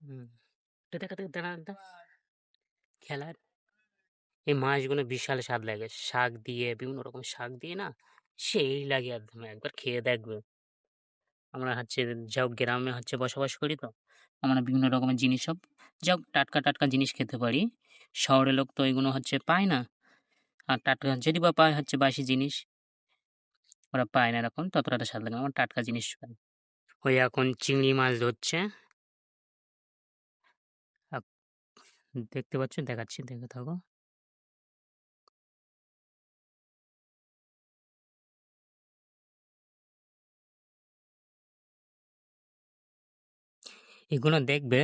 হুম। এটা দেখা থেকে দাঁড়া খেলার এই মাছগুলো বিশাল স্বাদ লাগে। শাক দিয়ে বিভিন্ন রকম শাক দিয়ে না সেই লাগে একদম। একবার খেয়ে দেখবে। আমরা হচ্ছে যাও গ্রামে হচ্ছে বসবাস করি তো। আমরা বিভিন্ন রকমের জিনিস সব যাও টাটকা জিনিস খেতে পারি। শহরের লোক তো এগুলো হচ্ছে পায় না। আর টাটকা যদি বা পায় হচ্ছে বাসি জিনিস। ওরা পায় না এরকম ততটা স্বাদ লাগে না। আমার টাটকা জিনিস পায়। ওই এখন চিংড়ি মাছ ধরছে। আপ দেখতে পাচ্ছ? দেখাচ্ছি, দেখতে থাকো। এগুলো দেখবে,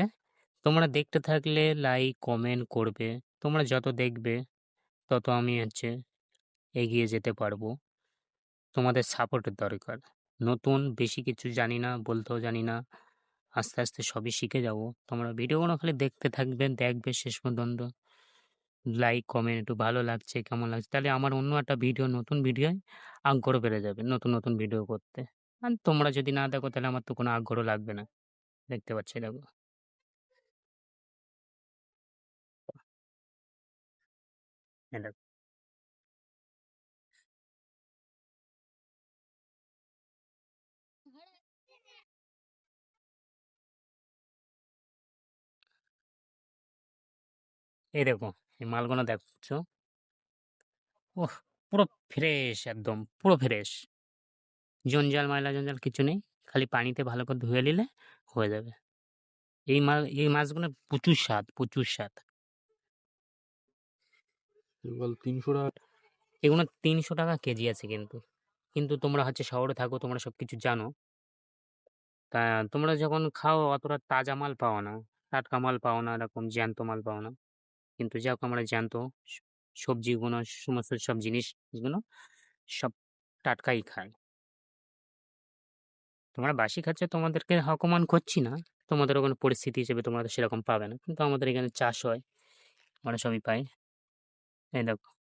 তোমরা দেখতে থাকলে লাইক, কমেন্ট করবে। তোমরা যত দেখবে তত আমি হচ্ছে এগিয়ে যেতে পারবো। তোমাদের সাপোর্টের দরকার। নতুন বেশি কিছু জানি না, বলতেও জানি না। আস্তে সবই শিখে যাবো। তোমরা ভিডিওগুলো খালি দেখতে থাকবে, দেখবে শেষ পর্যন্ত। লাইক, কমেন্ট একটু ভালো লাগছে, কেমন লাগছে? তাহলে আমার অন্য একটা ভিডিও, নতুন ভিডিওয় আগ্রহ বেড়ে যাবে নতুন ভিডিও করতে। আর তোমরা যদি না দেখো তাহলে আমার তো কোনো আগ্রহ লাগবে না। দেখতে পাচ্ছ? দেখো। এই দেখো। এই দেখো, এই মালগুলো দেখছো? ওহ! পুরো ফ্রেশ একদম, পুরো ফ্রেশ। জঞ্জাল কিছু নেই। খালি পানিতে ভালো করে ধুয়ে নিলে হয়ে যাবে। এই মাছগুলো প্রচুর স্বাদ, প্রচুর স্বাদ। বল ৩০০ টাকা। এগুলো ৳৩০০ কেজি আছে কিন্তু। কিন্তু তোমরা হচ্ছে শহরে থাকো, তোমরা সবকিছু জানো। তা তোমরা যখন খাও অতটা তাজা মাল পাও না। টাটকা মাল পাও না, এরকম জ্যান্ত মাল পাও না। কিন্তু যাক আমরা জ্যান্ত স সবজিগুলো, সমস্ত সব জিনিসগুলো সব টাটকাই খাই। তোমরা বাসি খাচ্ছ, তোমাদেরকে অপমান করছি না। তোমাদের ওখানে পরিস্থিতি হিসেবে তোমরা তো সেরকম পাবে না। কিন্তু আমাদের এখানে চাষ হয়। আমরা সবই পাই। এই দেখো।